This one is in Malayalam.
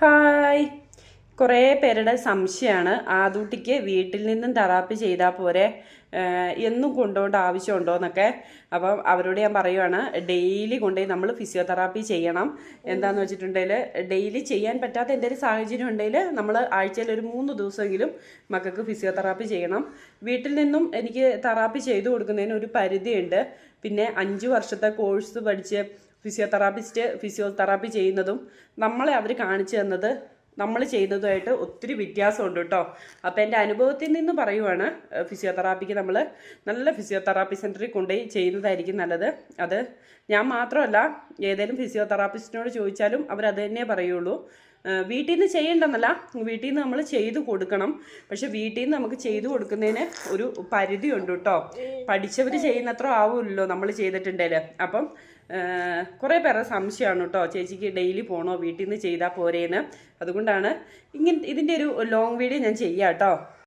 ഹായ്. കുറേ പേരുടെ സംശയമാണ് ആദൂട്ടിക്ക് വീട്ടിൽ നിന്നും തെറാപ്പി ചെയ്താൽ പോരെ, എന്നും കൊണ്ടുപോകേണ്ട ആവശ്യമുണ്ടോ എന്നൊക്കെ. അപ്പം അവരോട് ഞാൻ പറയുവാണ്, ഡെയിലി കൊണ്ടുപോയി നമ്മൾ ഫിസിയോതെറാപ്പി ചെയ്യണം. എന്താണെന്ന് വെച്ചിട്ടുണ്ടെങ്കിൽ ഡെയിലി ചെയ്യാൻ പറ്റാത്ത എന്തെങ്കിലും സാഹചര്യം ഉണ്ടെങ്കിൽ നമ്മൾ ആഴ്ചയിൽ ഒരു 3 ദിവസമെങ്കിലും മക്കൾക്ക് ഫിസിയോതെറാപ്പി ചെയ്യണം. വീട്ടിൽ നിന്നും എനിക്ക് തെറാപ്പി ചെയ്തു കൊടുക്കുന്നതിന് ഒരു പരിധിയുണ്ട്. പിന്നെ 5 വർഷത്തെ കോഴ്സ് പഠിച്ച് ഫിസിയോതെറാപ്പി ചെയ്യുന്നതും നമ്മളെ അവർ കാണിച്ചു തന്നത് നമ്മൾ ചെയ്യുന്നതുമായിട്ട് ഒത്തിരി വ്യത്യാസമുണ്ട് കേട്ടോ. അപ്പോൾ എൻ്റെ അനുഭവത്തിൽ നിന്ന് പറയുവാണ്, ഫിസിയോതെറാപ്പിക്ക് നമ്മൾ നല്ല ഫിസിയോതെറാപ്പി സെൻറ്ററിൽ കൊണ്ടുപോയി ചെയ്യുന്നതായിരിക്കും നല്ലത്. അത് ഞാൻ മാത്രമല്ല, ഏതെങ്കിലും ഫിസിയോതെറാപ്പിസ്റ്റിനോട് ചോദിച്ചാലും അവരത് തന്നെ പറയുള്ളൂ. വീട്ടിൽ നിന്ന് ചെയ്യേണ്ടെന്നല്ല, വീട്ടിൽ നിന്ന് നമ്മൾ ചെയ്തു കൊടുക്കണം. പക്ഷെ വീട്ടിൽ നിന്ന് നമുക്ക് ചെയ്തു കൊടുക്കുന്നതിന് ഒരു പരിധിയുണ്ട് കേട്ടോ. പഠിച്ചവർ ചെയ്യുന്നത്ര ആവുമല്ലോ നമ്മൾ ചെയ്തിട്ടുണ്ടെങ്കിൽ. അപ്പം കുറേ പേരുടെ സംശയമാണ് കേട്ടോ, ചേച്ചിക്ക് ഡെയിലി പോകണോ, വീട്ടിൽ നിന്ന് ചെയ്താൽ പോരേന്ന്. അതുകൊണ്ടാണ് ഇതിൻ്റെ ഒരു ലോങ് വീഡിയോ ഞാൻ ചെയ്യാം കേട്ടോ.